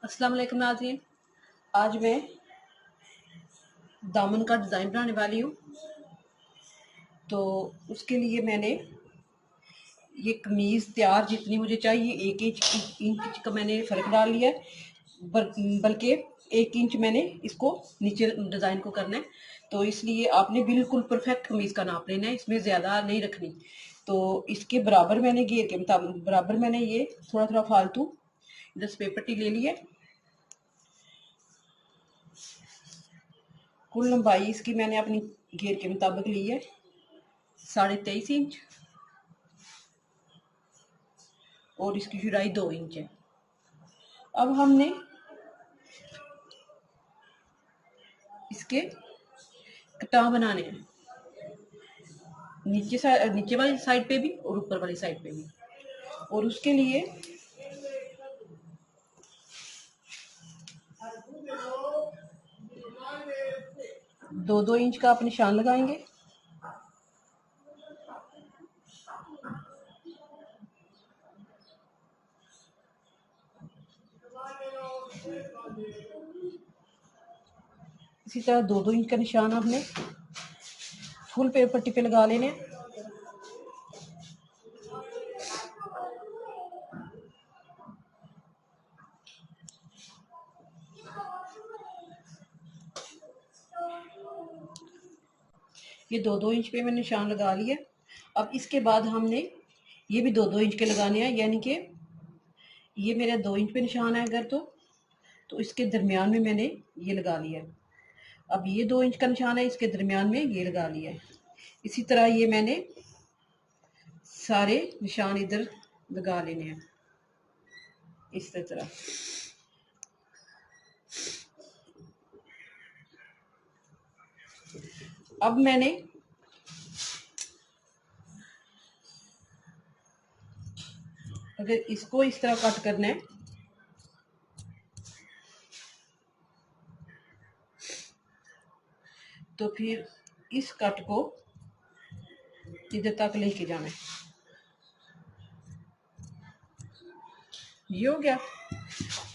अस्सलाम वालेकुम नाज़रीन। आज मैं दामन का डिज़ाइन बनाने वाली हूँ। तो उसके लिए मैंने ये कमीज़ तैयार जितनी मुझे चाहिए 1 इंच का मैंने फ़र्क डाल लिया है, बल्कि 1 इंच मैंने इसको नीचे डिज़ाइन को करना है। तो इसलिए आपने बिल्कुल परफेक्ट कमीज़ का नाप लेना है, इसमें ज़्यादा नहीं रखनी। तो इसके बराबर मैंने घेर के मुताबिक बराबर मैंने ये थोड़ा थोड़ा फालतू इधर से पेपर टी ले लिया। कुल लंबाई इसकी मैंने अपनी घेर के मुताबिक ली है 23.5 इंच और इसकी चौड़ाई 2 इंच है। अब हमने इसके कटाव बनाने हैं, नीचे वाली साइड पे भी और ऊपर वाली साइड पे भी। और उसके लिए दो दो इंच का आप निशान लगाएंगे। इसी तरह दो दो इंच का निशान आपने फुल पेपर पट्टी पे लगा लेने। ये दो दो इंच पे मैंने निशान लगा लिया। अब इसके बाद हमने ये भी दो दो इंच के लगाने हैं, यानी कि ये मेरा 2 इंच पे निशान है अगर तो इसके दरमियान में मैंने ये लगा लिया। अब ये 2 इंच का निशान है, इसके दरमियान में ये लगा लिया है। इसी तरह ये मैंने सारे निशान इधर लगा लेने हैं इस तरह। अब मैंने अगर इसको इस तरह कट करना है तो फिर इस कट को इधर तक लेके जाना है। ये हो गया।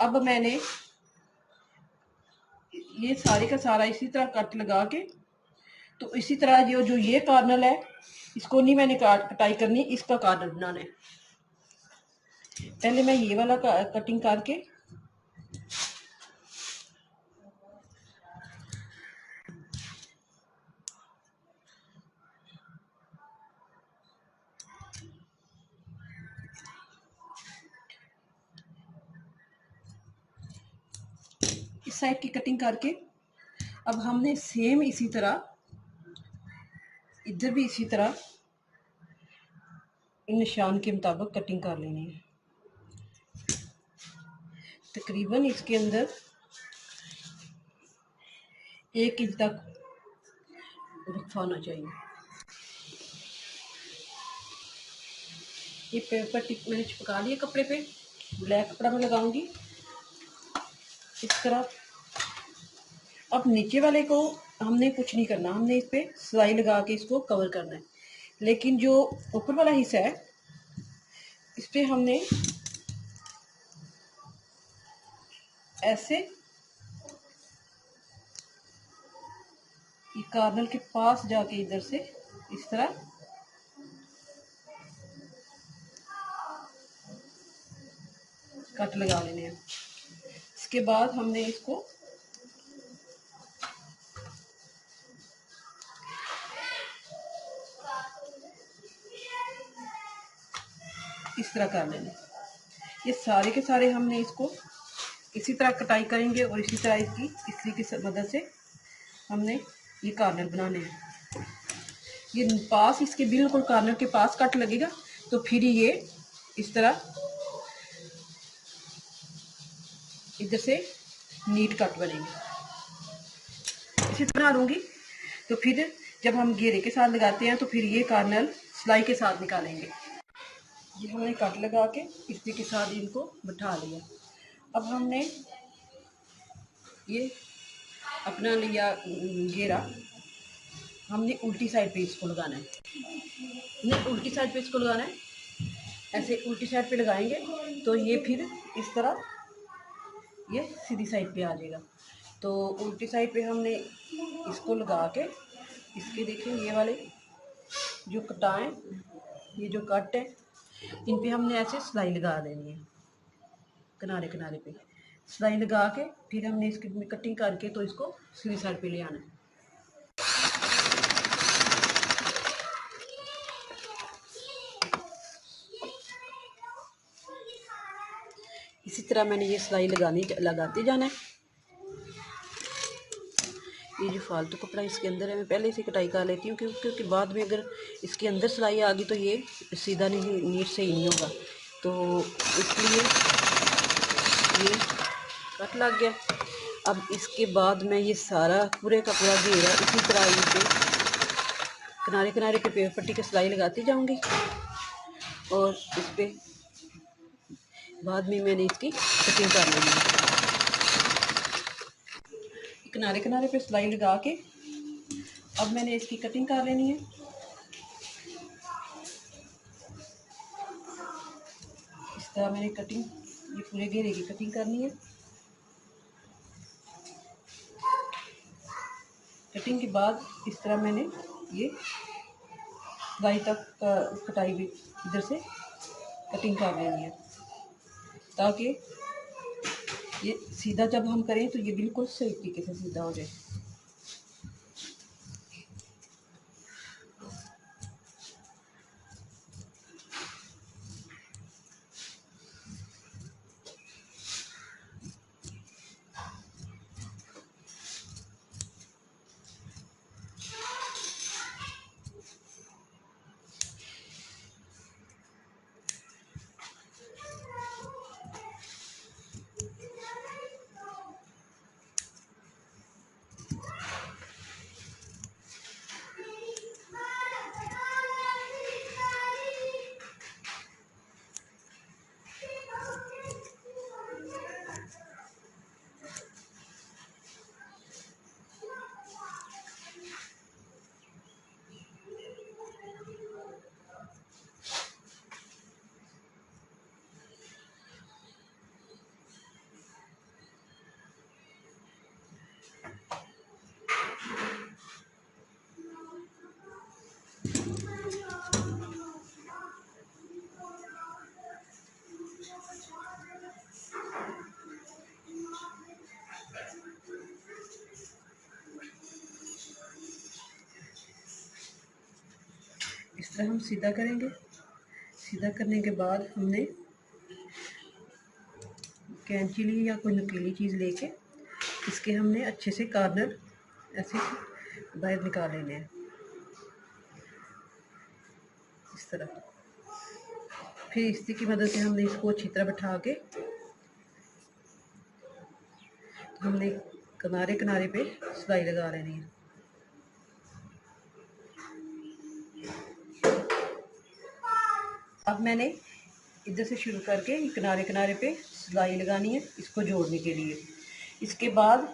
अब मैंने ये सारे का सारा इसी तरह कट लगा के, तो इसी तरह जो ये कॉर्नर है इसको नहीं मैंने कटाई करनी, इसका कॉर्नर बनाना है। पहले मैं ये वाला कटिंग करके इस साइड की कटिंग करके, अब हमने सेम इसी तरह इधर भी इसी तरह निशान के मुताबिक कटिंग कर लेनी है। तकरीबन इसके अंदर 1 इंच तक रुख होना चाहिए। ये पेपर टिप मैंने चिपका लिया कपड़े पे, ब्लैक कपड़ा में लगाऊंगी इस तरह। अब नीचे वाले को हमने कुछ नहीं करना, हमने इस पे सिलाई लगा के इसको कवर करना है। लेकिन जो ऊपर वाला हिस्सा है इस पे हमने ऐसे ये कॉर्नर के पास जाके इधर से इस तरह कट लगा लेने हैं। इसके बाद हमने इसको इस तरह कर लेना। ये सारे के सारे हमने इसको इसी तरह कटाई करेंगे और इसी तरह इसकी इस्त्री की मदद से हमने ये कॉर्नर बनाने हैं। ये पास इसके बिल्कुल कॉर्नर के पास कट लगेगा तो फिर ये इस तरह इधर से नीट कट बनेंगे। इसी तरह लूँगी तो फिर जब हम घेरे के साथ लगाते हैं तो फिर ये कॉर्नर सिलाई के साथ निकालेंगे। ये हमने कट लगा के इसी के साथ इनको बिठा लिया। अब हमने ये अपना लिया घेरा, हमने उल्टी साइड पे इसको लगाना है। नहीं, उल्टी साइड पे इसको लगाना है। ऐसे उल्टी साइड पे लगाएंगे तो ये फिर इस तरह ये सीधी साइड पे आ जाएगा। तो उल्टी साइड पे हमने इसको लगा के, इसके देखें ये वाले जो कटाएं, ये जो कट है, इन पे हमने ऐसे सिलाई लगा देनी है, किनारे किनारे पे सिलाई लगा के फिर हमने इसकी कटिंग करके तो इसको सीधी साइड पे ले आना है। इसी तरह मैंने ये सिलाई लगाते जाना है। ये जो फालतू कपड़ा इसके अंदर है मैं पहले से कटाई कर लेती हूँ, क्योंकि बाद में अगर इसके अंदर सिलाई आ गई तो ये सीधा नहीं, नीट से ही नहीं होगा। तो इसलिए ये कट लग गया। अब इसके बाद मैं ये सारा पूरे का पूरा घेरा इसी तरह इसे किनारे किनारे पे पेपर पट्टी की सिलाई लगाती जाऊंगी और इस पे बाद में मैंने इसकी कटिंग कर लेनी है। किनारे किनारे पे सिलाई लगा के अब मैंने इसकी कटिंग कर लेनी है। इस तरह मैंने कटिंग, ये पूरे घेरे की कटिंग करनी है। कटिंग के बाद इस तरह मैंने ये दाई तक कटाई भी इधर से कटिंग कर लेनी है, ताकि ये सीधा जब हम करें तो ये बिल्कुल सही तरीके से सीधा हो जाए। इस तरह हम सीधा करेंगे। सीधा करने के बाद हमने कैंची ली या कोई नुकीली चीज़ लेके इसके हमने अच्छे से कॉर्नर ऐसे बाहर निकाल लेने हैं, इस तरह। फिर इस्त्री की मदद से हमने इसको अच्छी तरह बैठा के हमने किनारे किनारे पे सिलाई लगा लेनी है। अब मैंने इधर से शुरू करके किनारे किनारे पे सिलाई लगानी है इसको जोड़ने के लिए। इसके बाद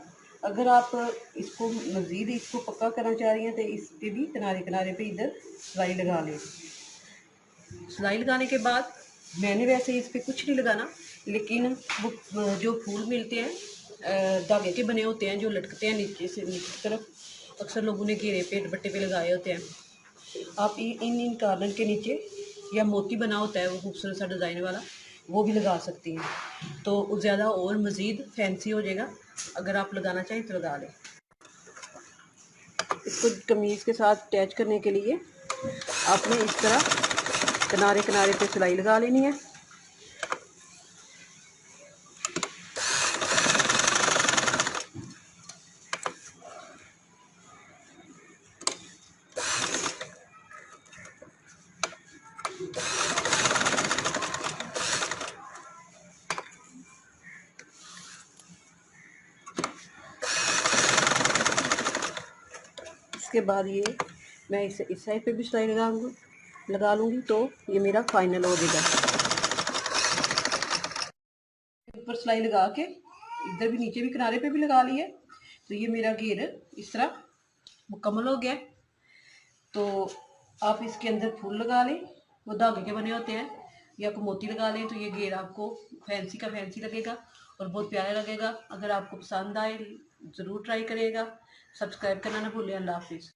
अगर आप इसको मज़ीद इसको पक्का करना चाह रही हैं तो इस पे भी किनारे किनारे पे इधर सिलाई लगा लें। सिलाई लगाने के बाद मैंने वैसे इस पर कुछ नहीं लगाना, लेकिन वो जो फूल मिलते हैं धागे के बने होते हैं जो लटकते हैं नीचे से नीचे की तरफ, अक्सर लोगों ने घेरे पे दुपट्टे पे लगाए होते हैं। आप इन कॉर्नर के नीचे या मोती बना होता है वो खूबसूरत सा डिज़ाइन वाला, वो भी लगा सकती हैं तो ज़्यादा और मज़ीद फैंसी हो जाएगा। अगर आप लगाना चाहें तो लगा लें। इसको कमीज़ के साथ अटैच करने के लिए आपने इस तरह किनारे किनारे पे सिलाई लगा लेनी है। इसके बाद ये मैं इस साइड पे भी सिलाई लगा लूँगी तो ये मेरा फाइनल हो जाएगा। ऊपर सिलाई लगा के इधर भी नीचे भी किनारे पे भी लगा ली है तो ये मेरा घेर इस तरह मुकम्मल हो गया। तो आप इसके अंदर फूल लगा लें, वो धागे के बने होते हैं, या आपको मोती लगा लें तो ये घेर आपको फैंसी का फैंसी लगेगा और बहुत प्यारा लगेगा। अगर आपको पसंद आए ज़रूर ट्राई करिएगा। सब्सक्राइब करना ना भूलें। अल्लाह हाफिज़।